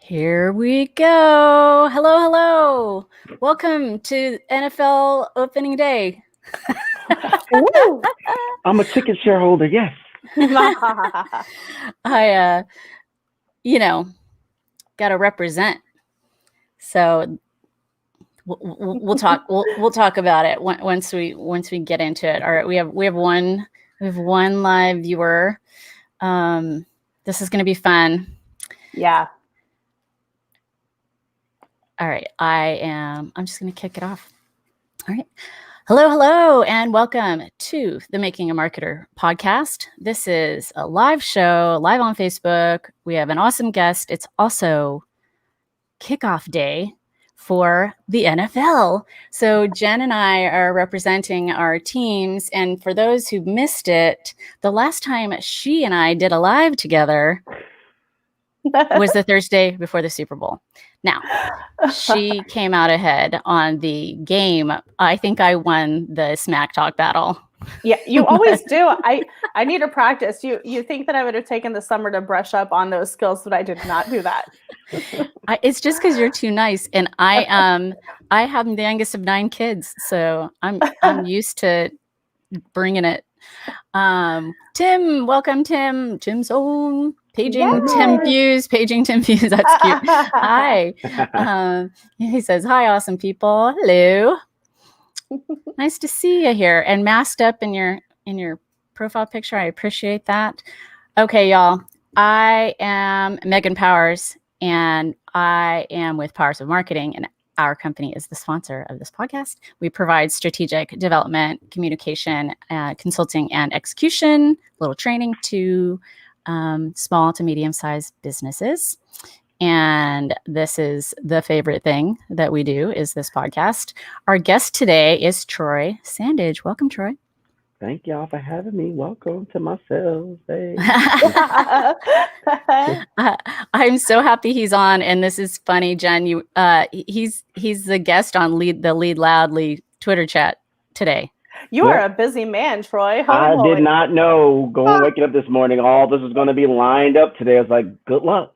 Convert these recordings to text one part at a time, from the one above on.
Here we go. Hello, hello. Welcome to NFL opening day. Woo! I'm a ticket shareholder, yes. I got to represent. So we'll talk. We'll talk about it once we get into it. All right, we have one live viewer. This is going to be fun. Yeah. All right, I'm just going to kick it off. All right. Hello, and welcome to the Making a Marketer podcast. This is a live show, live on Facebook. We have an awesome guest. It's also kickoff day for the NFL. So Jen and I are representing our teams. And for those who missed it, the last time she and I did a live together was the Thursday before the Super Bowl. Now, she came out ahead on the game. I think I won the smack talk battle. Yeah, you always do. I need to practice. You think that I would have taken the summer to brush up on those skills, but I did not do that. It's just because you're too nice, and I have the youngest of 9 kids, so I'm used to bringing it. Tim, welcome, Tim. Tim's own. Paging Tim Fuse. That's cute. Hi. He says, hi, awesome people. Hello. Nice to see you here. And masked up in your profile picture. I appreciate that. Okay, y'all. I am Megan Powers, and I am with Powers of Marketing, and our company is the sponsor of this podcast. We provide strategic development, communication, consulting, and execution, little training to small to medium-sized businesses. And this is the favorite thing that we do, is this podcast. Our guest today is Troy Sandidge. Welcome, Troy. Thank y'all for having me. Welcome to my sales day. I'm so happy he's on, and this is funny, Jen. He's the guest on the Lead Loudly Twitter chat today. You are a busy man, Troy. I did not know waking up this morning, all this was going to be lined up today. I was like, good luck.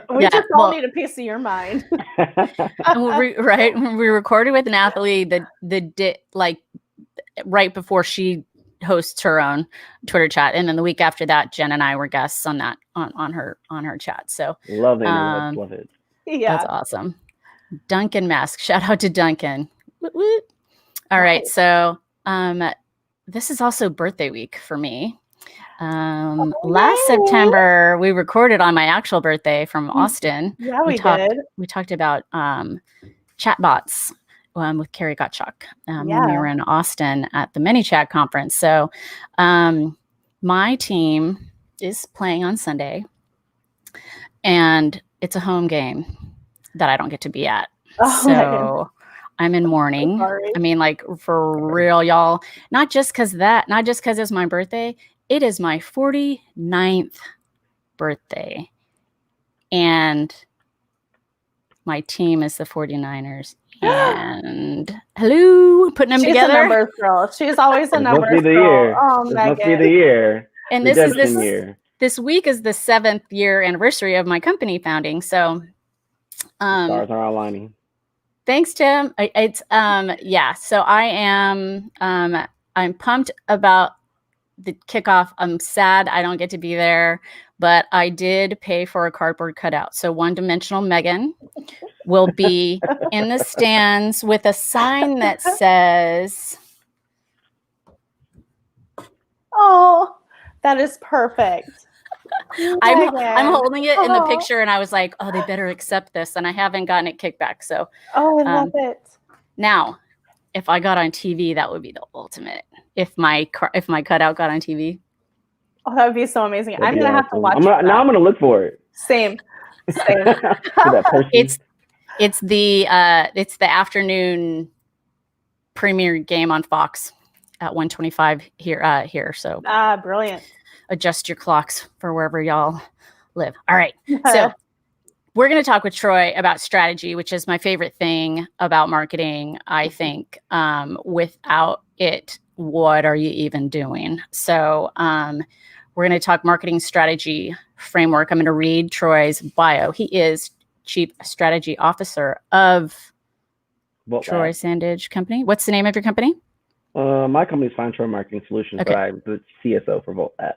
We just all need a piece of your mind. Right. We recorded with an athlete right before she hosts her own Twitter chat. And then the week after that, Jen and I were guests on that, on her chat. So love it. Yeah. That's awesome. Duncan Mask. Shout out to Duncan. All right. So, this is also birthday week for me. Last September, we recorded on my actual birthday from Austin. Yeah, we did. We talked about chatbots with Carrie Gottschalk when we were in Austin at the ManyChat conference. So my team is playing on Sunday, and it's a home game that I don't get to be at. So I'm in mourning. I mean, like, for real, y'all. Not just because it's my birthday. It is my 49th birthday. And my team is the 49ers. And hello, putting them together. She's a numbers girl. She's always a numbers girl. Oh, Megan. Must be the year. And this week is the 7th year anniversary of my company founding. So stars are aligning. Thanks, Tim. It's So I am. I'm pumped about the kickoff. I'm sad I don't get to be there, but I did pay for a cardboard cutout. So one-dimensional Megan will be in the stands with a sign that says, "Oh, that is perfect." I'm holding it in the picture, and I was like, oh, they better accept this, and I haven't gotten it kicked back. So I love it. Now, if I got on TV, that would be the ultimate. If my cutout got on TV, oh, that would be so amazing. I'm gonna have to watch it. Now I'm gonna look for it. Same. It's the afternoon premiere game on Fox at 1:25 here. So brilliant. Adjust your clocks for wherever y'all live. All right. So we're going to talk with Troy about strategy, which is my favorite thing about marketing. I think without it, what are you even doing? So we're going to talk marketing strategy framework. I'm going to read Troy's bio. He is Chief Strategy Officer of Vult Troy Lab. Sandidge Company. What's the name of your company? My company is Fine Troy Marketing Solutions, Okay. but I'm the CSO for Vult Lab.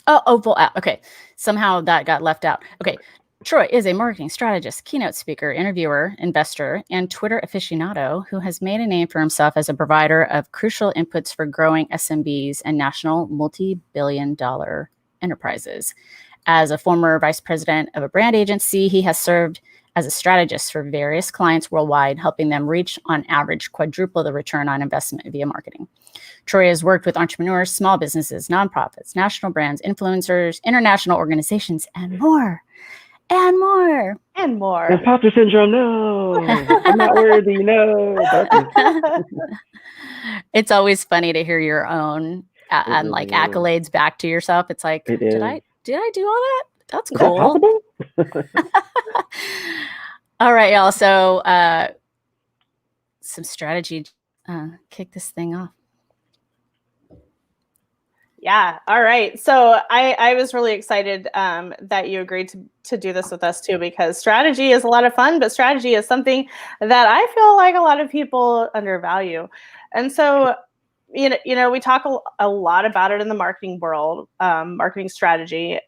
Oh, Vult app. Okay. Somehow that got left out. Okay. Troy is a marketing strategist, keynote speaker, interviewer, investor, and Twitter aficionado who has made a name for himself as a provider of crucial inputs for growing SMBs and national multi-billion-dollar enterprises. As a former vice president of a brand agency, he has served as a strategist for various clients worldwide, helping them reach, on average, quadruple the return on investment via marketing. Troy has worked with entrepreneurs, small businesses, nonprofits, national brands, influencers, international organizations, and more. And more. And more. Imposter syndrome, no. I'm not worthy, no. It's always funny to hear your own and like accolades back to yourself. It's like, did I do all that? That's cool. Is that possible? All right, y'all. So some strategy. Kick this thing off. Yeah. All right. So I was really excited that you agreed to do this with us too, because strategy is a lot of fun, but strategy is something that I feel like a lot of people undervalue. And so, you know, we talk a lot about it in the marketing world, marketing strategy,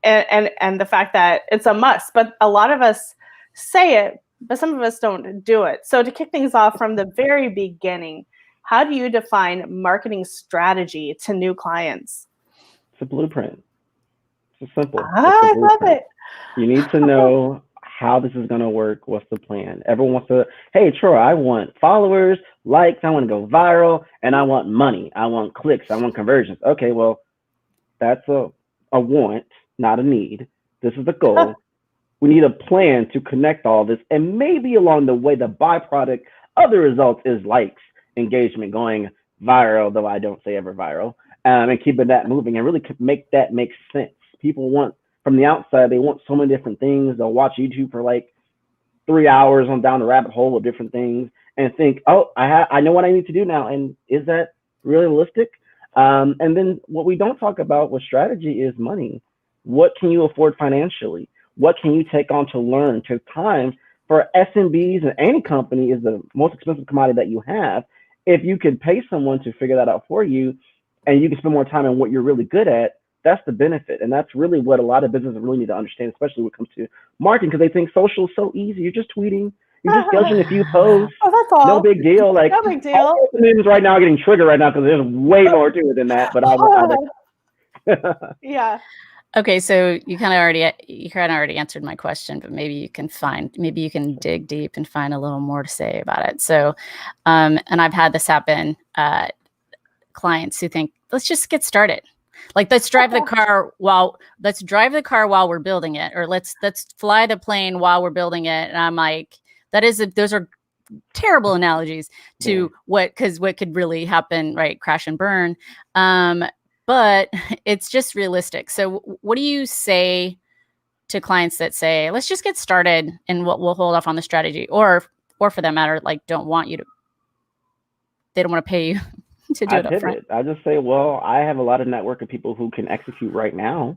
and the fact that it's a must, but a lot of us say it, but some of us don't do it. So to kick things off from the very beginning, how do you define marketing strategy to new clients? It's a blueprint. It's simple. I love it. You need to know how this is going to work. What's the plan? Everyone wants to, hey, Troy, I want followers, likes, I want to go viral, and I want money. I want clicks. I want conversions. Okay, well, that's a want, not a need. This is the goal. We need a plan to connect all this. And maybe along the way, the byproduct of the results is likes, engagement, going viral, though I don't say ever viral, and keeping that moving and really make that make sense. People want, from the outside, they want so many different things. They'll watch YouTube for like 3 hours on down the rabbit hole of different things and think, oh, I know what I need to do now. And is that realistic? And then what we don't talk about with strategy is money. What can you afford financially? What can you take on to learn? Because time for SMBs and any company is the most expensive commodity that you have. If you could pay someone to figure that out for you and you can spend more time on what you're really good at, that's the benefit. And that's really what a lot of businesses really need to understand, especially when it comes to marketing, because they think social is so easy. You're just tweeting. You're just scheduling a few posts. Oh, that's all. No big deal. Like, no big deal. News right now getting triggered right now because there's way more to it than that. But yeah. Okay, so you kind of already answered my question, but maybe you can dig deep and find a little more to say about it. So, and I've had this happen. Clients who think, let's just get started. Like, let's drive the car while we're building it, or let's fly the plane while we're building it. And I'm like, those are terrible analogies to what could really happen, right? Crash and burn. But it's just realistic. So what do you say to clients that say, let's just get started and we'll hold off on the strategy, or for that matter, like they don't want to pay you to do it up front? I just say, well, I have a lot of network of people who can execute right now.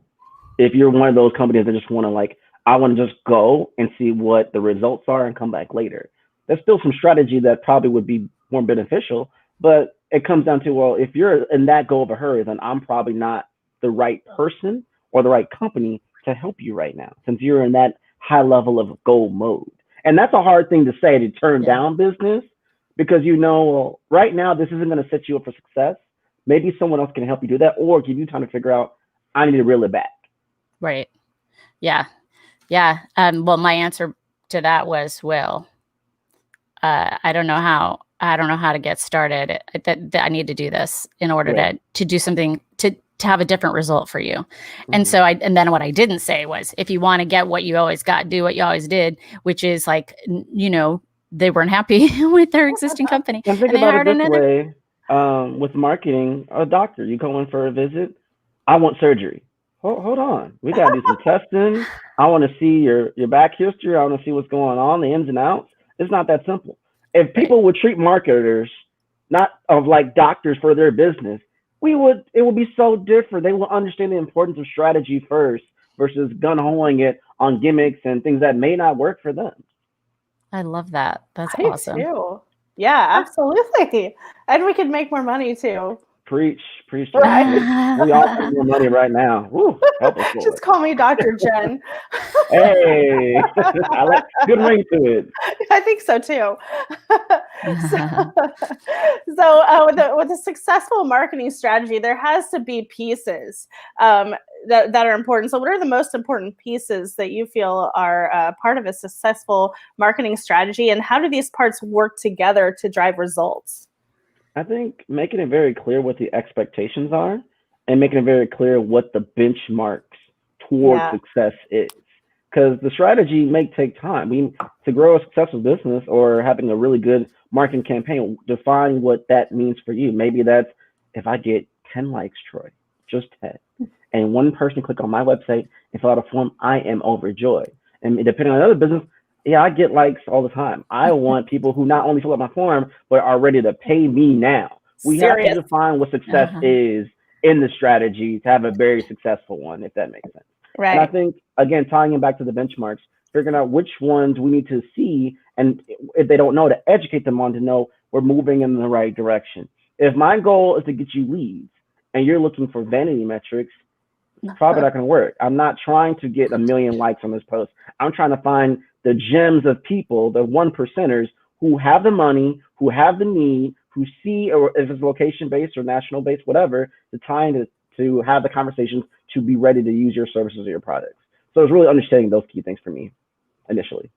If you're one of those companies that just want to I want to just go and see what the results are and come back later. There's still some strategy that probably would be more beneficial, but it comes down to, well, if you're in that go of a hurry, then I'm probably not the right person or the right company to help you right now, since you're in that high level of goal mode. And that's a hard thing to say, to turn down business, because well, right now, this isn't going to set you up for success. Maybe someone else can help you do that, or give you time to figure out, I need to reel it back. Right. Yeah. Yeah. Well, my answer to that was, I don't know how to get started. That I need to do this in order to do something to have a different result for you. Mm-hmm. And so and then what I didn't say was, if you want to get what you always got, do what you always did, which is they weren't happy with their existing company. And think about it this way, with marketing, a doctor, you go in for a visit, I want surgery. Hold on. We got to do some testing. I want to see your back history. I want to see what's going on, the ins and outs. It's not that simple. If people would treat marketers not of like doctors for their business, it would be so different. They will understand the importance of strategy first versus gun-hoing it on gimmicks and things that may not work for them. I love that. That's I awesome. too. Yeah, absolutely. And we could make more money too. Preach. Right. We all need more money right now. Woo, help us, Lord. Just call me Dr. Jen. Hey, I like good ring to it. I think so too. With a successful marketing strategy, there has to be pieces that are important. So what are the most important pieces that you feel are part of a successful marketing strategy, and how do these parts work together to drive results? I think making it very clear what the expectations are and making it very clear what the benchmarks towards success is. Because the strategy may take time. To grow a successful business or having a really good marketing campaign, define what that means for you. Maybe that's if I get 10 likes, Troy, just 10, and one person click on my website and fill out a form, I am overjoyed. And depending on another business, I get likes all the time. I want people who not only fill out my form, but are ready to pay me now. We have to define what success is in the strategy to have a very successful one, if that makes sense. Right. And I think, again, tying it back to the benchmarks, figuring out which ones we need to see, and if they don't know, to educate them on to know we're moving in the right direction. If my goal is to get you leads and you're looking for vanity metrics, it's probably not going to work. I'm not trying to get 1 million likes on this post. I'm trying to find the gems of people, the 1%ers who have the money, who have the need, who see, or if it's location-based or national-based, whatever, the time to have the conversations to be ready to use your services or your products. So it's really understanding those key things for me initially.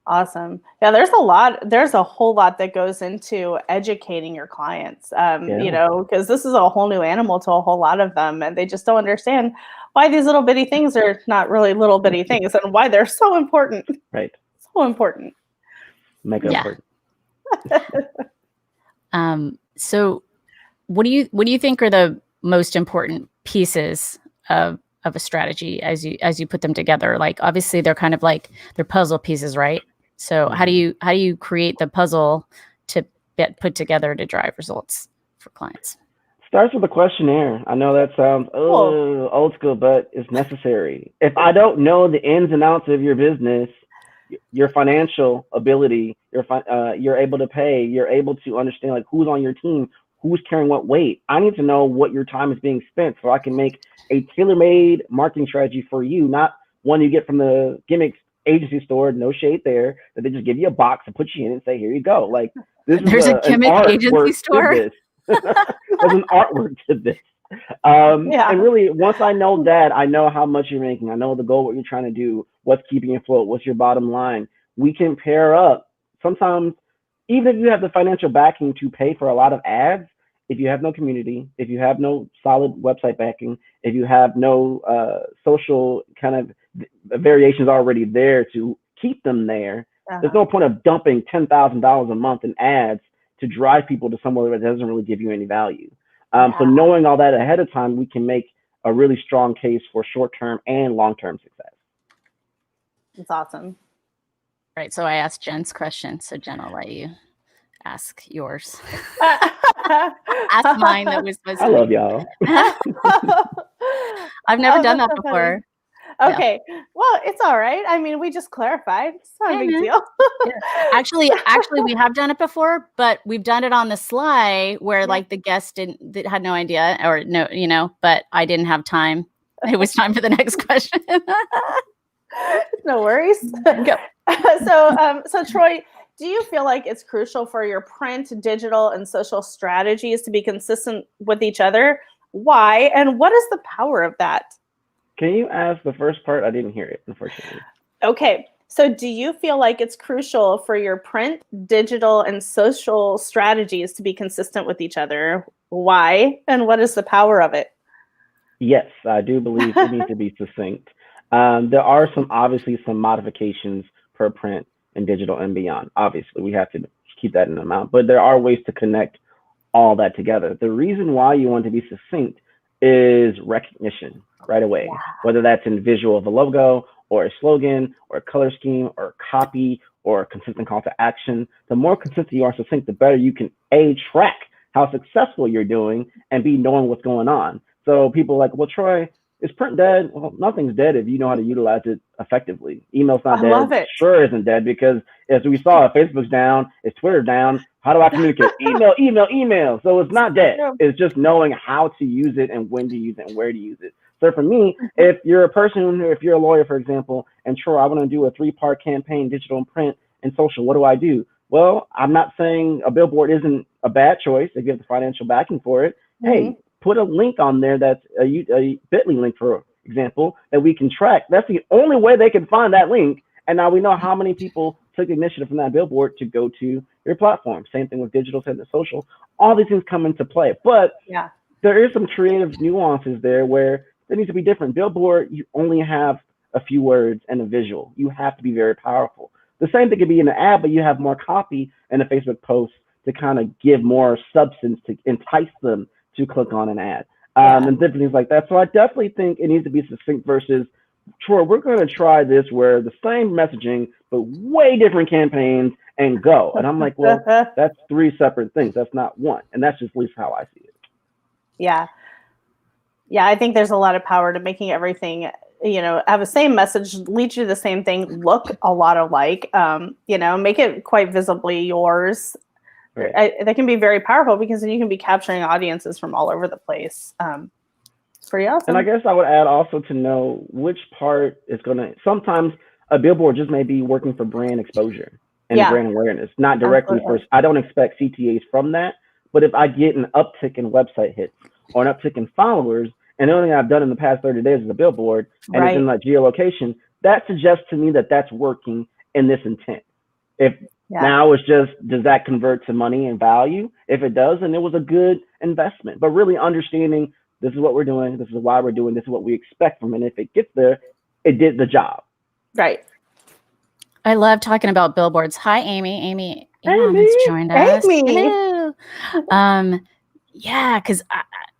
Awesome. Yeah, there's a whole lot that goes into educating your clients, because this is a whole new animal to a whole lot of them, and they just don't understand why these little bitty things are not really little bitty things and why they're so important. Right. So important. Mega important. So what do you think are the most important pieces of a strategy as you put them together? Like, obviously they're kind of like they're puzzle pieces, right? So how do you create the puzzle to get put together to drive results for clients? Starts with a questionnaire. I know that sounds old school, but it's necessary. If I don't know the ins and outs of your business, your financial ability, you're able to pay, you're able to understand like who's on your team, who's carrying what weight. I need to know what your time is being spent so I can make a tailor-made marketing strategy for you, not one you get from the gimmicks agency store, no shade there, that they just give you a box and put you in and say, here you go. Like, there's a gimmick agency store. There's an artwork to this. And really, once I know that, I know how much you're making. I know the goal, what you're trying to do, what's keeping you afloat, what's your bottom line. We can pair up. Sometimes, even if you have the financial backing to pay for a lot of ads, if you have no community, if you have no solid website backing, if you have no social kind of variations already there to keep them there, there's no point of dumping $10,000 a month in ads to drive people to somewhere that doesn't really give you any value. So knowing all that ahead of time, we can make a really strong case for short-term and long-term success. That's awesome. Right. So I asked Jen's question. So Jen, I'll let you ask yours. Ask mine that was supposed to I love y'all. I've never done that before. Okay. Yeah. Well, it's all right. I mean, we just clarified. It's not a big deal. Actually, we have done it before, but we've done it on the sly where like the guest had no idea or no, but I didn't have time. It was time for the next question. No worries. So Troy, do you feel like it's crucial for your print, digital, and social strategies to be consistent with each other? Why? And what is the power of that? Can you ask the first part? I didn't hear it, unfortunately. Okay. So do you feel like it's crucial for your print, digital, and social strategies to be consistent with each other? Why? And what is the power of it? Yes, I do believe it needs to be succinct. There are obviously some modifications per print and digital and beyond. Obviously, we have to keep that in amount, but there are ways to connect all that together. The reason why you want to be succinct is recognition right away, whether that's in visual of a logo or a slogan or a color scheme or a copy or a consistent call to action. The more consistent you are succinct, the better you can track how successful you're doing and B, knowing what's going on. So people are like, well, Troy, Is print dead? Well, nothing's dead if you know how to utilize it effectively. Email's not I dead. love it. Sure isn't dead because as we saw, Facebook's down, is Twitter down. How do I communicate? Email. So it's not dead. It's just knowing how to use it and when to use it and where to use it. So for me, if you're a person, if you're a lawyer, for example, and Troy, I want to do a 3-part campaign, digital and print and social, what do I do? Well, I'm not saying a billboard isn't a bad choice if you have the financial backing for it. Hey, put a link on there that's a bit.ly link, for example, that we can track. That's the only way they can find that link. And now we know how many people took initiative from that billboard to go to your platform. Same thing with digital, same with social. All these things come into play. But there is some creative nuances there where there needs to be different. Billboard, you only have a few words and a visual. You have to be very powerful. The same thing could be in an ad, but you have more copy in a Facebook post to kind of give more substance to entice them to click on an ad, and different things like that. So I definitely think it needs to be succinct versus, Troy, we're going to try this where the same messaging, but way different campaigns and go. And I'm like, well, that's 3 separate things. That's not one. And that's just at least how I see it. Yeah. Yeah, I think there's a lot of power to making everything, have the same message, lead you to the same thing, look a lot alike, make it quite visibly yours. Right. That can be very powerful because then you can be capturing audiences from all over the place. It's pretty awesome. And I guess I would add also to know which part is going to, sometimes a billboard just may be working for brand exposure and brand awareness, not directly for, I don't expect CTAs from that, but if I get an uptick in website hits or an uptick in followers, and the only thing I've done in the past 30 days is a billboard, and it's in like geolocation, that suggests to me that that's working in this intent. If now it's just, does that convert to money and value? If it does, then it was a good investment. But really understanding this is what we're doing, this is why we're doing, this is what we expect from it. And if it gets there, it did the job. Right. I love talking about billboards. Hi, Amy. Amy has joined us. Hello. Yeah, because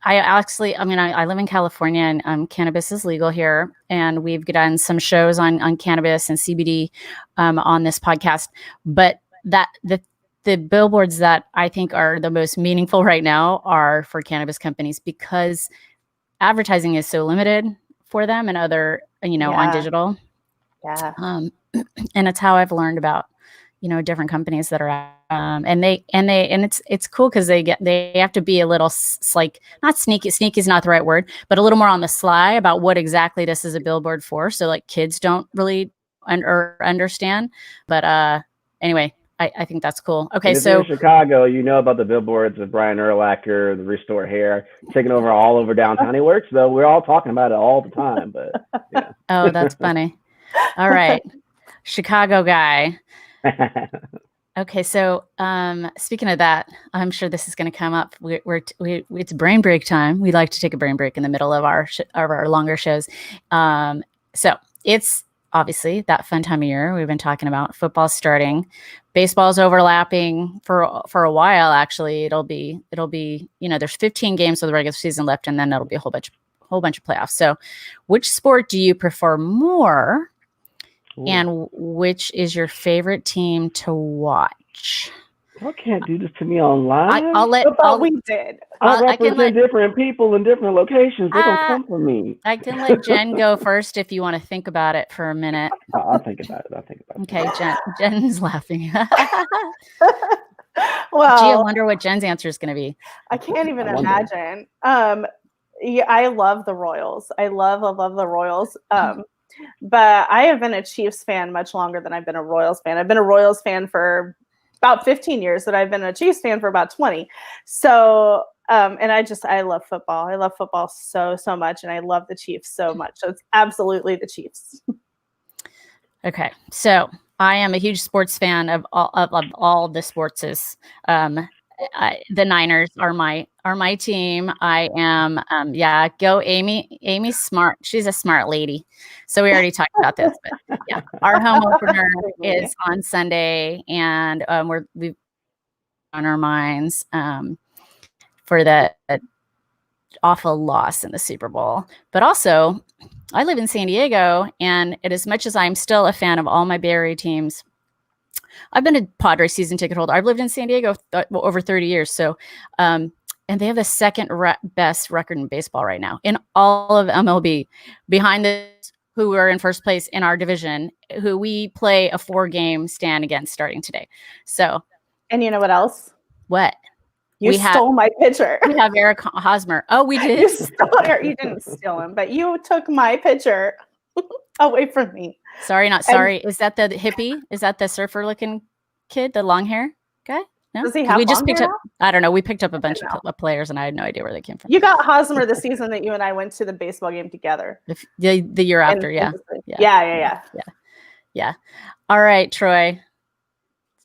I actually, I live in California and cannabis is legal here. And we've done some shows on cannabis and CBD on this podcast. But the billboards that I think are the most meaningful right now are for cannabis companies because advertising is so limited for them and other, on digital. Yeah. And it's how I've learned about, different companies that are and it's cool because they have to be a little like not sneaky is not the right word, but a little more on the sly about what exactly this is a billboard for. So like kids don't really understand. But anyway, I think that's cool. Okay, so in Chicago, about the billboards of Brian Urlacher, the Restore Hair, taking over all over downtown. He works though. We're all talking about it all the time. But yeah. Oh, that's funny. All right, Chicago guy. Okay, so speaking of that, I'm sure this is going to come up. It's brain break time. We like to take a brain break in the middle of our longer shows. So it's obviously that fun time of year. We've been talking about football starting, baseball's overlapping for a while. Actually, it'll be there's 15 games of the regular season left, and then it'll be a whole bunch of playoffs. So, which sport do you prefer more? Ooh. And which is your favorite team to watch? You can't do this to me online. We did. I represent different people in different locations. They don't come from me. I can let Jen go first if you want to think about it for a minute. I'll think about it. Okay, Jen's laughing. Well, gee, I wonder what Jen's answer is going to be. I can't even imagine. I love the Royals. I love the Royals. But I have been a Chiefs fan much longer than I've been a Royals fan. I've been a Royals fan for about 15 years, but I've been a Chiefs fan for about 20. So, and I love football. I love football so much, and I love the Chiefs so much. So it's absolutely the Chiefs. Okay, so I am a huge sports fan of all the sportses. The Niners are my team. I am, go Amy. Amy's smart. She's a smart lady. So we already talked about this, but yeah, our home opener is on Sunday, and we've on our minds for the awful loss in the Super Bowl. But also, I live in San Diego, and as much as I'm still a fan of all my Bay Area teams, I've been a Padres season ticket holder. I've lived in San Diego over 30 years. So and they have the second best record in baseball right now in all of MLB, behind the who are in first place in our division, who we play a 4-game stand against starting today. So, and you know what else? What? You stole my pitcher. We have Eric Hosmer. Oh, we did? You didn't steal him, but you took my pitcher away from me. Sorry, not sorry. Is that the hippie? Is that the surfer looking kid, the long hair guy? No? Does he have we just picked hair up, I don't know. We picked up a bunch of players and I had no idea where they came from. You got Hosmer the season that you and I went to the baseball game together. The year after, yeah. Yeah. All right, Troy.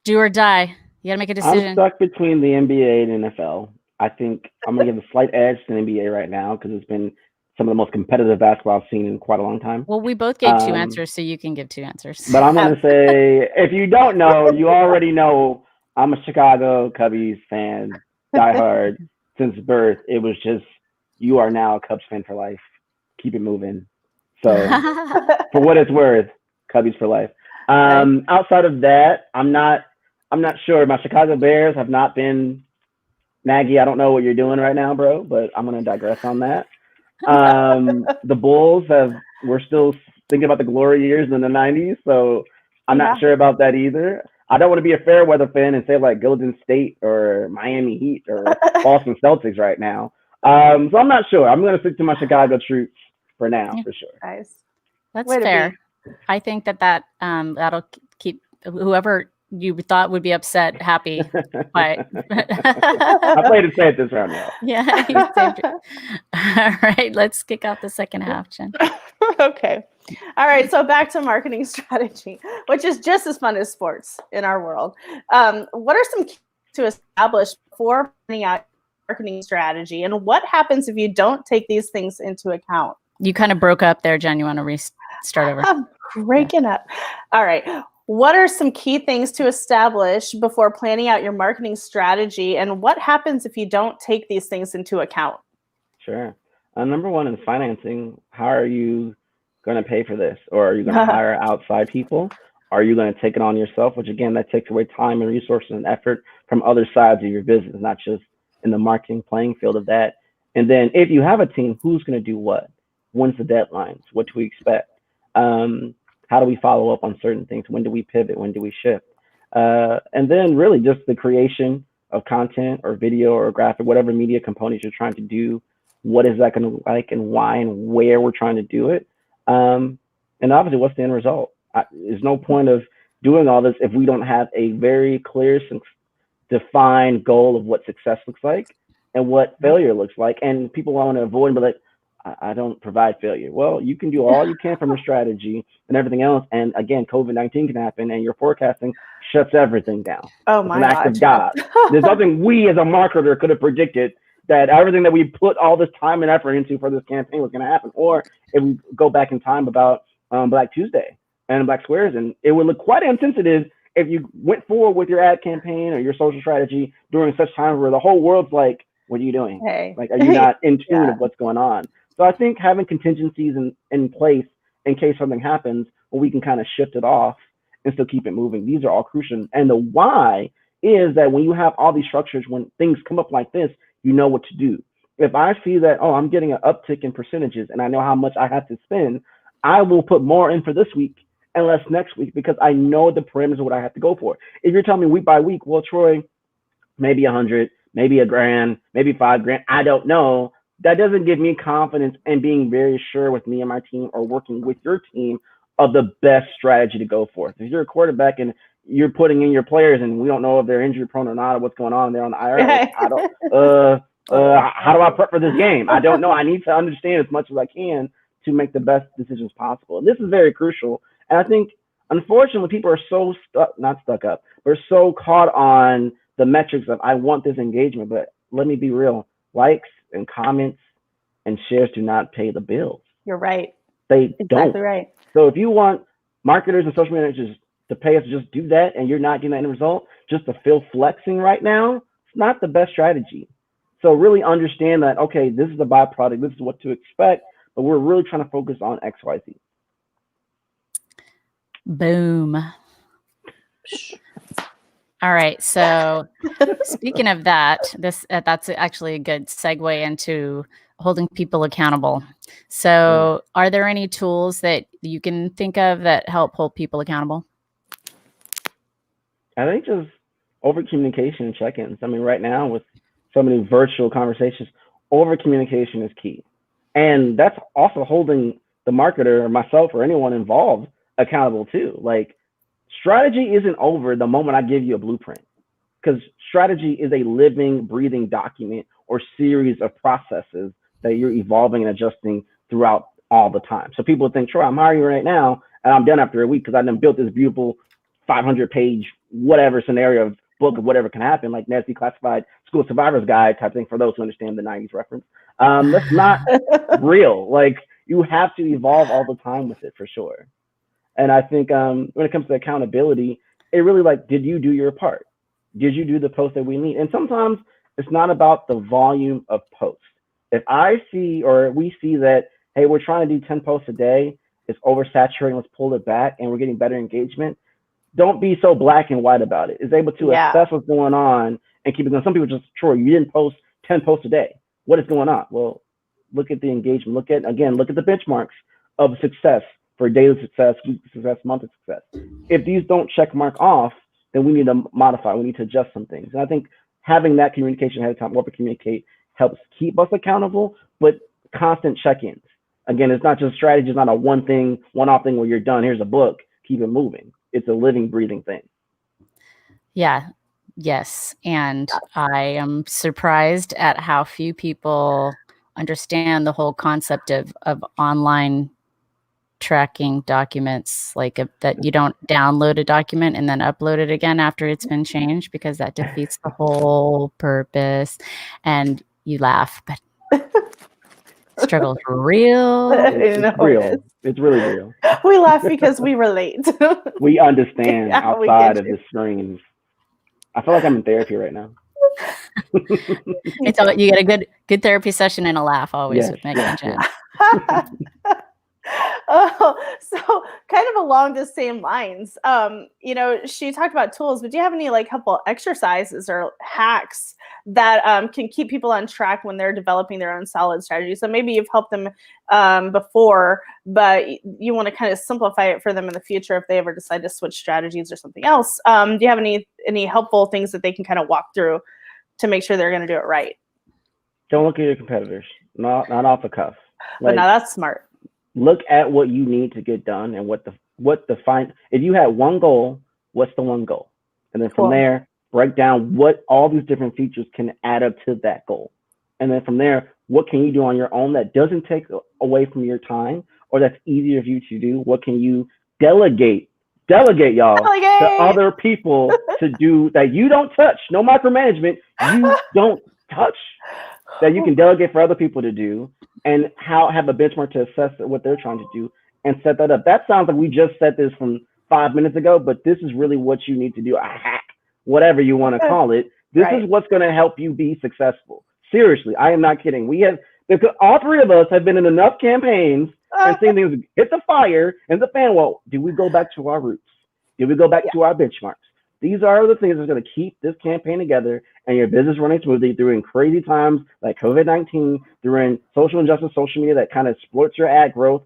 Do or die. You got to make a decision. I'm stuck between the NBA and NFL. I think I'm going to give a slight edge to the NBA right now because it's been some of the most competitive basketball I've seen in quite a long time. Well, we both gave 2 answers, so you can give 2 answers. But I'm going to say, if you don't know, you already know I'm a Chicago Cubbies fan, diehard since birth. It was just, you are now a Cubs fan for life. Keep it moving. So for what it's worth, Cubbies for life. Outside of that, I'm not sure. My Chicago Bears have not been Nagy. I don't know what you're doing right now, bro, but I'm going to digress on that. The Bulls we're still thinking about the glory years in the 90s, so I'm not sure about that either. I don't want to be a fair weather fan and say like Golden State or Miami Heat or Boston Celtics right now. So I'm not sure. I'm going to stick to my Chicago troops for now, for sure. Nice. That's fair. I think that that'll keep whoever you thought would be upset happy. But I played it safe this round now. Yeah, you saved it. All right, let's kick off the second half, Jen. Okay. All right. So back to marketing strategy, which is just as fun as sports in our world. What are some keys to establish before planning out marketing strategy, and what happens if you don't take these things into account? You kind of broke up there, Jen. You want to restart over? I'm breaking up. All right. What are some key things to establish before planning out your marketing strategy, and what happens if you don't take these things into account? Sure. Number one is financing. How are you going to pay for this? Or are you going to hire outside people? Are you going to take it on yourself? Which again, that takes away time and resources and effort from other sides of your business, not just in the marketing playing field of that. And then if you have a team, who's going to do what? When's the deadlines? What do we expect? How do we follow up on certain things? When do we pivot? When do we shift? And then really just the creation of content or video or graphic, whatever media components you're trying to do. What is that going to look like and why and where we're trying to do it? And obviously, what's the end result? There's no point of doing all this if we don't have a very clear, defined goal of what success looks like and what failure looks like. And people want to avoid, but like, I don't provide failure. Well, you can do all you can from a strategy and everything else. And again, COVID-19 can happen and your forecasting shuts everything down. Oh my God. It's an act of God. There's nothing we as a marketer could have predicted that everything that we put all this time and effort into for this campaign was going to happen. Or if we go back in time about Black Tuesday and Black Squares, and it would look quite insensitive if you went forward with your ad campaign or your social strategy during such time where the whole world's like, what are you doing? Hey. Like, are you not in tune of what's going on? So I think having contingencies in place in case something happens, where we can kind of shift it off and still keep it moving. These are all crucial. And the why is that when you have all these structures, when things come up like this, you know what to do. If I see that, oh, I'm getting an uptick in percentages and I know how much I have to spend, I will put more in for this week and less next week because I know the parameters of what I have to go for. If you're telling me week by week, well, Troy, maybe 100, maybe $1,000, maybe $5,000, I don't know. That doesn't give me confidence in being very sure with me and my team or working with your team of the best strategy to go for. If you're a quarterback and you're putting in your players and we don't know if they're injury prone or not or what's going on, they're on the IR. How do I prep for this game? I don't know. I need to understand as much as I can to make the best decisions possible. And this is very crucial. And I think, unfortunately, people are so not stuck up, but so caught on the metrics of I want this engagement. But let me be real. Likes and comments and shares do not pay the bills. You're right. They don't. Exactly right. So if you want marketers and social managers to pay us to just do that and you're not getting that end result, just to feel flexing right now, it's not the best strategy. So really understand that, okay, this is a byproduct, this is what to expect, but we're really trying to focus on XYZ. Boom. All right. So speaking of that, that's actually a good segue into holding people accountable. So are there any tools that you can think of that help hold people accountable? I think just over communication and check-ins. I mean, right now with so many virtual conversations, over communication is key. And that's also holding the marketer or myself or anyone involved accountable too. Like strategy isn't over the moment I give you a blueprint, because strategy is a living, breathing document or series of processes that you're evolving and adjusting throughout all the time. So people think, Troy, I'm hiring you right now and I'm done after a week because I done built this beautiful 500-page whatever scenario of book of whatever can happen, like Nancy Classified School Survivors Guide type thing for those who understand the 90s reference. That's not real. Like you have to evolve all the time with it for sure. And I think when it comes to accountability, it really like, did you do your part? Did you do the post that we need? And sometimes it's not about the volume of posts. If I see or we see that, hey, we're trying to do 10 posts a day, it's oversaturating, let's pull it back, and we're getting better engagement, don't be so black and white about it. It's able to assess what's going on and keep it going. Some people just, Troy, you didn't post 10 posts a day. What is going on? Well, look at the engagement. Look at the benchmarks of success for daily success, week success, month of success. If these don't check mark off, then we need to modify. We need to adjust some things. And I think having that communication ahead of time, over communicate, helps keep us accountable, but constant check-ins. Again, it's not just strategy. It's not a one-off thing where you're done. Here's a book. Keep it moving. It's a living, breathing thing. Yeah. Yes. And I am surprised at how few people understand the whole concept of online tracking documents, like that you don't download a document and then upload it again after it's been changed, because that defeats the whole purpose. And you laugh, but struggle's real. It's real. It's really real. We laugh because we relate. We understand outside of the screens. I feel like I'm in therapy right now. It's all, you get a good therapy session and a laugh always with Megan and Jen. So kind of along the same lines, she talked about tools, but do you have any like helpful exercises or hacks that can keep people on track when they're developing their own solid strategy? So maybe you've helped them before, but you want to kind of simplify it for them in the future if they ever decide to switch strategies or something else. Do you have any helpful things that they can kind of walk through to make sure they're going to do it right? Don't look at your competitors, not off the cuff. But now that's smart. Look at what you need to get done and what define. If you had one goal, what's the one goal? And then from there, break down what all these different features can add up to that goal. And then from there, what can you do on your own that doesn't take away from your time or that's easier for you to do? What can you delegate, y'all, to other people to do that you don't touch? No micromanagement. You don't touch. That you can delegate for other people to do, and have a benchmark to assess what they're trying to do and set that up. That sounds like we just said this from 5 minutes ago, but this is really what you need to do. A hack, whatever you want to call it. This is what's going to help you be successful. Seriously, I am not kidding. Because all three of us have been in enough campaigns and seen things hit the fire and the fan. Well, do we go back to our roots? Did we go back to our benchmarks? These are the things that are going to keep this campaign together and your business running smoothly during crazy times like COVID-19, during social injustice, social media that kind of exploits your ad growth,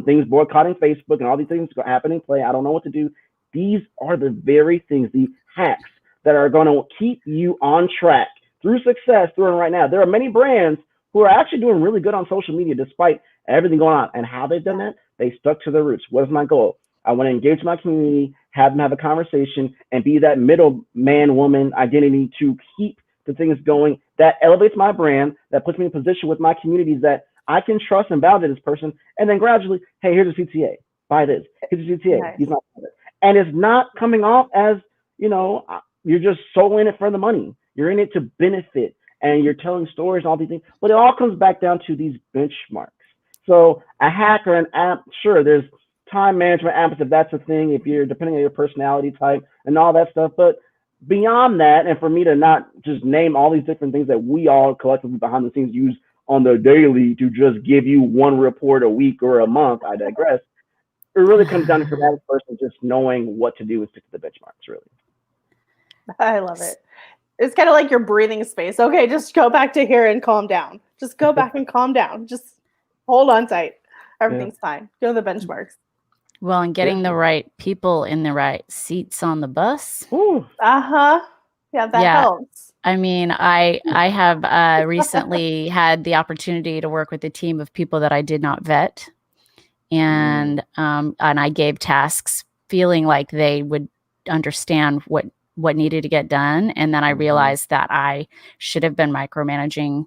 things boycotting Facebook and all these things happen in play. I don't know what to do. These are the very things, the hacks that are going to keep you on track through success through right now. There are many brands who are actually doing really good on social media despite everything going on. And how they've done that, they stuck to their roots. What is my goal? I want to engage my community, have them have a conversation, and be that middle man, woman identity to keep the things going. That elevates my brand, that puts me in a position with my communities that I can trust and validate this person. And then gradually, hey, here's a CTA. Buy this. Here's a CTA. Nice. He's not. And it's not coming off as, you're just so in it for the money. You're in it to benefit, and you're telling stories and all these things. But it all comes back down to these benchmarks. So a hack or an app, sure, there's time management apps if that's a thing, if you're depending on your personality type and all that stuff. But beyond that, and for me to not just name all these different things that we all collectively behind the scenes use on the daily to just give you one report a week or a month, I digress. It really comes down to that person just knowing what to do and stick to the benchmarks, really. I love it. It's kind of like your breathing space. Okay, just go back to here and calm down. Just go back and calm down. Just hold on tight. Everything's fine. Go to the benchmarks. Well, and getting the right people in the right seats on the bus. Uh-huh. Yeah, that helps. I mean, I have recently had the opportunity to work with a team of people that I did not vet, and I gave tasks feeling like they would understand what needed to get done, and then I realized that I should have been micromanaging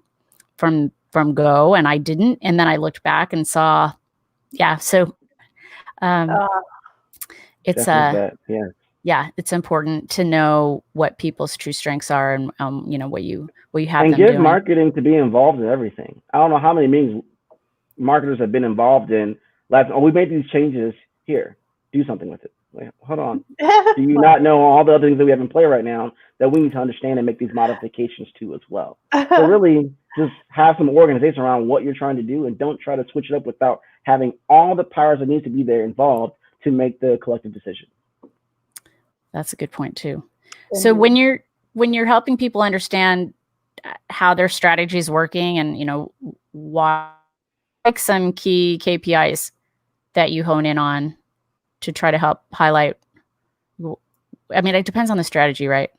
from go, and I didn't, and then I looked back and saw, so it's it's important to know what people's true strengths are, and what you have and them give doing. marketing to be involved in everything. I don't know how many meetings marketers have been involved in. We made these changes here. Do something with it. Wait, hold on. Do you not know all the other things that we have in play right now that we need to understand and make these modifications to as well? So really just have some organization around what you're trying to do, and don't try to switch it up without having all the powers that need to be there involved to make the collective decision. That's a good point too. So when you're helping people understand how their strategy is working, and why, like some key KPIs that you hone in on to try to help highlight. I mean, it depends on the strategy, right?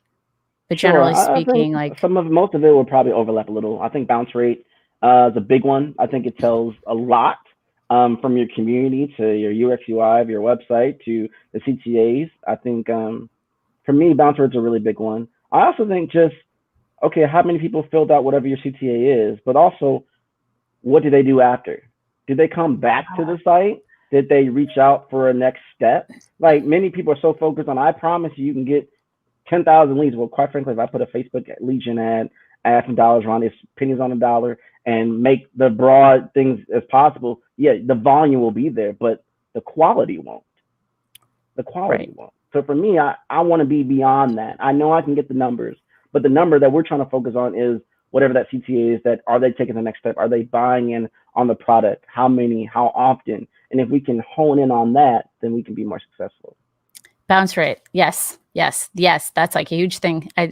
But generally speaking, like most of it will probably overlap a little. I think bounce rate is a big one. I think it tells a lot from your community to your UX UI of your website to the CTAs. I think for me, bounce rate's a really big one. I also think just, okay, how many people filled out whatever your CTA is, but also what do they do after? Did they come back to the site? Did they reach out for a next step? Like, many people are so focused on, I promise you can get 10,000 leads. Well, quite frankly, if I put a Facebook Legion ad, add some dollars around it, pennies on the dollar, and make the broad things as possible, the volume will be there, but the quality won't. Won't. So for me, I want to be beyond that. I know I can get the numbers, but the number that we're trying to focus on is whatever that CTA is, that are they taking the next step? Are they buying in on the product? How many, how often? And if we can hone in on that, then we can be more successful. Bounce rate. Yes. That's like a huge thing. I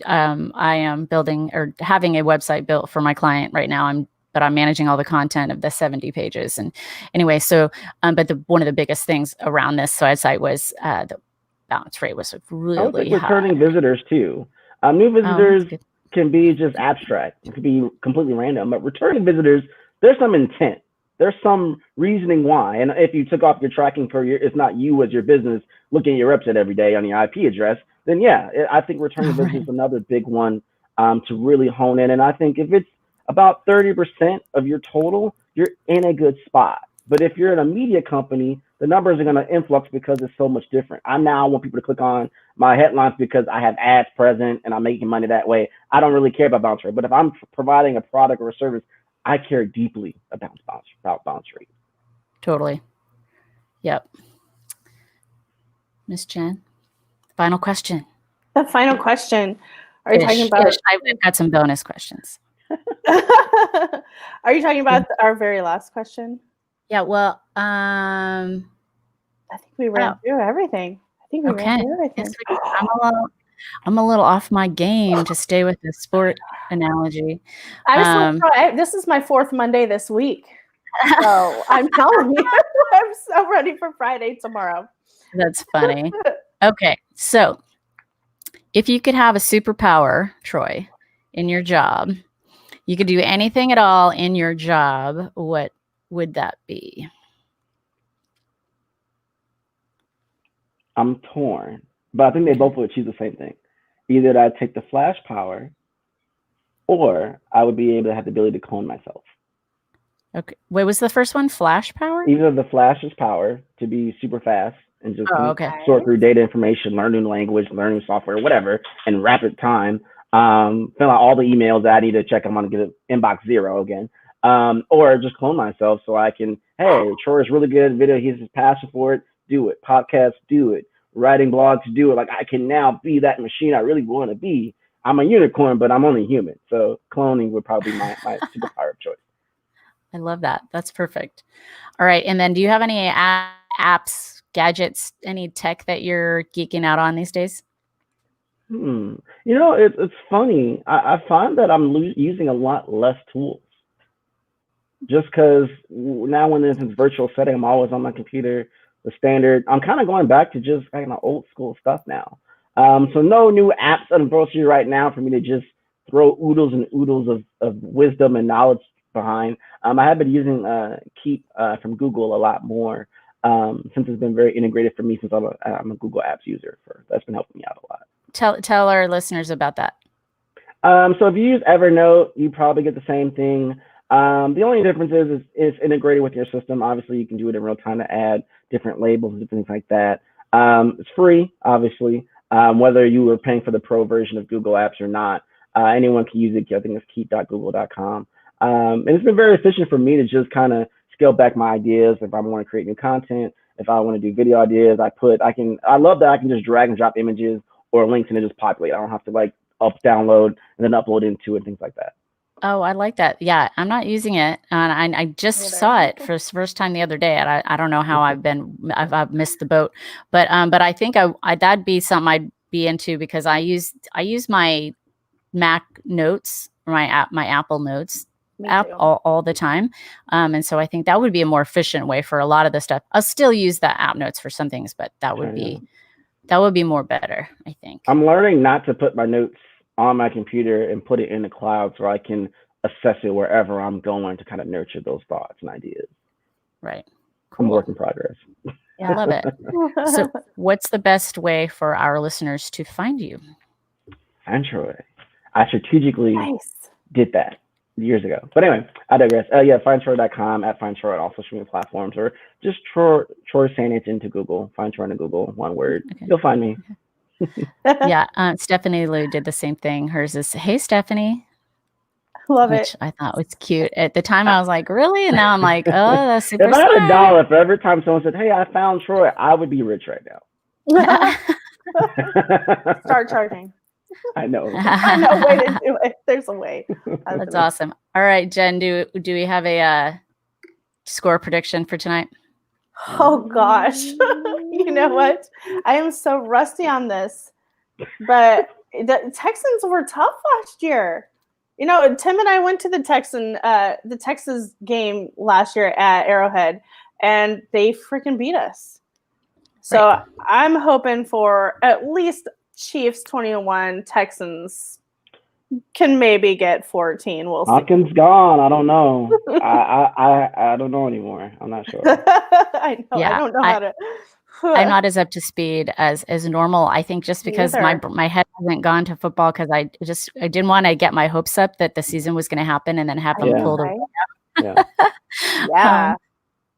am building or having a website built for my client right now. But I'm managing all the content of the 70 pages. And anyway, so, but one of the biggest things around this site was the bounce rate was really high. Returning visitors too. New visitors can be just abstract. It could be completely random, but returning visitors, there's some intent. There's some reasoning why. And if you took off your tracking for it's not you as your business looking at your website every day on your IP address, then I think returning visitors is another big one to really hone in. And I think if it's about 30% of your total, you're in a good spot. But if you're in a media company, the numbers are going to influx because it's so much different. I now want people to click on my headlines because I have ads present and I'm making money that way. I don't really care about bounce rate. But if I'm providing a product or a service, I care deeply about bounce rate. Totally. Yep. Miss Jen, final question. The final question. Are you talking about? I've got some bonus questions. Are you talking about our very last question? Yeah. Well, I think we ran through everything. Yes, I'm a little off my game to stay with the sport analogy. This is my fourth Monday this week. So I'm telling you, I'm so ready for Friday tomorrow. That's funny. Okay. So if you could have a superpower, Troy, in your job, you could do anything at all in your job, what would that be? I'm torn, but I think they both would achieve the same thing. Either I'd take the flash power, or I would be able to have the ability to clone myself. Okay. What was the first one? Flash power? Either the flash's power to be super fast and just sort through data information, learn new language, learn new software, whatever, in rapid time. Fill out all the emails that I need to check. I'm going to get inbox 0 again. Or just clone myself so I can, hey, Troy's really good at video. He's his passion for it. Do it. Podcasts, do it. Writing blogs, do it. Like, I can now be that machine I really want to be. I'm a unicorn, but I'm only human. So cloning would probably be my superpower of choice. I love that. That's perfect. All right. And then do you have any apps, gadgets, any tech that you're geeking out on these days? You know, it's funny. I find that I'm using a lot less tools just because now when there's this virtual setting, I'm always on my computer. The standard. I'm kind of going back to just kind of old school stuff now. So no new apps on grocery right now for me to just throw oodles and oodles of wisdom and knowledge behind. I have been using Keep from Google a lot more since it's been very integrated for me since I'm a Google Apps user. That's been helping me out a lot. Tell our listeners about that. So if you use Evernote, you probably get the same thing. The only difference is it's integrated with your system. Obviously, you can do it in real time to add different labels and things like that. It's free, obviously, whether you were paying for the pro version of Google Apps or not. Anyone can use it. I think it's keep.google.com. And it's been very efficient for me to just kind of scale back my ideas. If I want to create new content, if I want to do video ideas, I love that I can just drag and drop images or links and it just populate. I don't have to like download and then upload into it, things like that. Oh, I like that. Yeah, I'm not using it. And I just saw it for the first time the other day. And I don't know how I've missed the boat. But I think that'd be something I'd be into because I use my Mac Notes, my Apple Notes app all the time. And so I think that would be a more efficient way for a lot of the stuff. I'll still use the app notes for some things, but that would be more better, I think. I'm learning not to put my notes on my computer and put it in the cloud so I can assess it wherever I'm going to kind of nurture those thoughts and ideas. Right. Cool. I'm a work in progress. Yeah, I love it. So what's the best way for our listeners to find you? And Troy. I strategically did that years ago. But anyway, I digress. Findtroy.com, @findtroy on all social media platforms, or just Troy Sandidge into Google. Find Troy into Google, one word. Okay. You'll find me. Yeah, Stephanie Lou did the same thing. Hers is, "Hey, Stephanie." Love which it. I thought was cute. At the time, I was like, really? And now I'm like, oh, that's super If I had $1 for every time someone said, "Hey, I found Troy," I would be rich right now. Start charging. I know. I know a way to do it. There's a way. That's awesome. All right, Jen, do we have a score prediction for tonight? Oh gosh. You know what? I am so rusty on this, but the Texans were tough last year. You know, Tim and I went to the Texas game last year at Arrowhead, and they freaking beat us. So right. I'm hoping for at least Chiefs 21, Texans can maybe get 14. We'll see. Hawkins gone. I don't know. I don't know anymore. I'm not sure. I know. Yeah, I don't know how to. I'm not as up to speed as normal. I think just because my head hasn't gone to football because I didn't want to get my hopes up that the season was going to happen and then have them pulled away. Yeah. Yeah.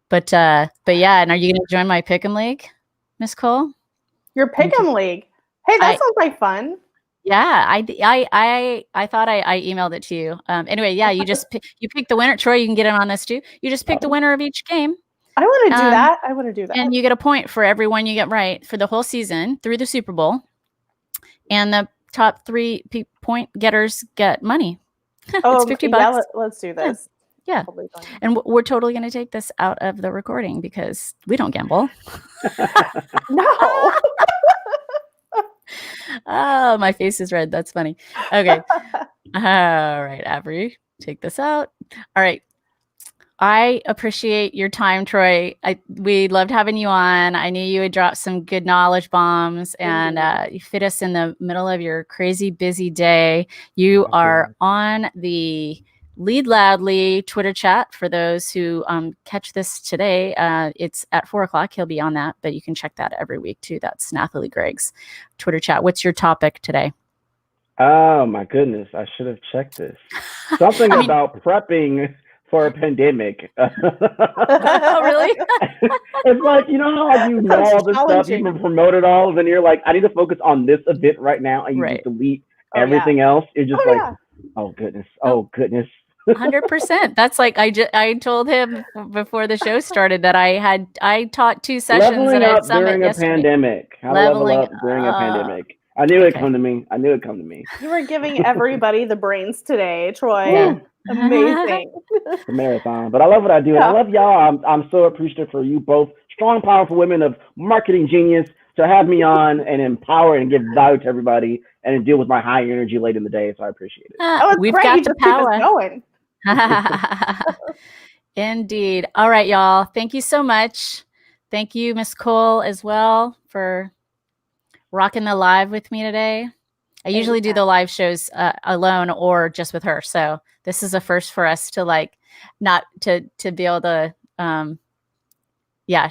But yeah, and are you going to join my Pick'em League, Miss Cole? Your Pick'em League? Hey, that sounds like fun. Yeah, I thought I emailed it to you. Anyway, yeah, you pick the winner. Troy, you can get in on this too. You just pick the winner of each game. I want to do that. I want to do that. And you get a point for every one you get right for the whole season through the Super Bowl. And the top 3 point getters get money. It's $50. Yeah, let's do this. Yeah. And we're totally going to take this out of the recording because we don't gamble. No. Oh, my face is red. That's funny. Okay. All right, Avery, take this out. All right. I appreciate your time, Troy. We loved having you on. I knew you would drop some good knowledge bombs and you fit us in the middle of your crazy busy day. You are on the Lead Loudly Twitter chat for those who catch this today. It's at 4:00. He'll be on that, but you can check that every week too. That's Nathalie Gregg's Twitter chat. What's your topic today? Oh my goodness, I should have checked this. Something about prepping for a pandemic. Oh, really? It's like, you know how you know all this stuff, you can promote it all, and you're like, I need to focus on this event right now, and you just delete everything else. You're just oh goodness, oh goodness. 100%. That's like I told him before the show started that I taught 2 sessions leveling at up during a pandemic. How to level up during a pandemic. I knew it'd come to me. You were giving everybody the brains today, Troy. Yeah. Amazing. The marathon. But I love what I do. Yeah. I love y'all. I'm so appreciative for you both. Strong, powerful women of marketing genius. to have me on and empower and give value to everybody and deal with my high energy late in the day. So I appreciate it. That was We've great. got You the just keep us power. going. Indeed. All right, y'all. Thank you so much. Thank you, Miss Cole, as well, for rocking the live with me today. I usually do the live shows alone or just with her. So this is a first for us to like, not to be able to, yeah,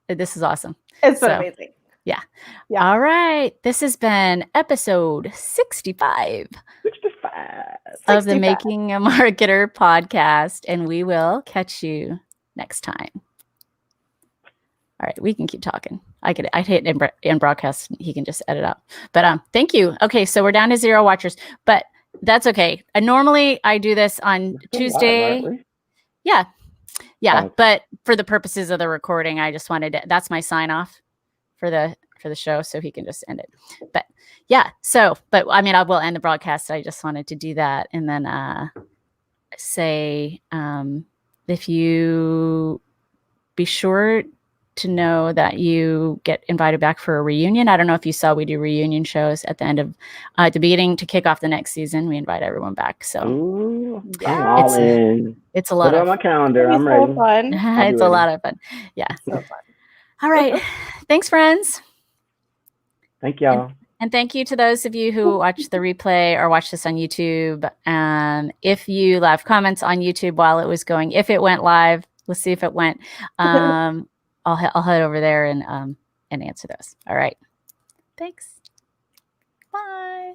this is awesome. It's been amazing. Yeah. All right. This has been episode 65. 65. Of the Making a Marketer podcast. And we will catch you next time. All right, we can keep talking. I hit in broadcast. He can just edit out. But thank you. Okay, so we're down to 0 watchers, but that's okay. Normally I do this on Tuesday. Live, right? Yeah. Oh. But for the purposes of the recording, I just wanted to. That's my sign off for the show, so he can just end it. But yeah. So, but I mean, I will end the broadcast. I just wanted to do that, and then say if you be sure to know that you get invited back for a reunion. I don't know if you saw, we do reunion shows at the end of at the beginning to kick off the next season. We invite everyone back. So I'm all in. It's a lot Put it of on my calendar. I'm ready. So fun. It's a lot of fun. Yeah. So fun. All right. Thanks, friends. Thank y'all. And thank you to those of you who watch the replay or watch this on YouTube. If you left comments on YouTube while it was going, if it went live, let's see if it went. I'll head over there and answer those. All right. Thanks. Bye.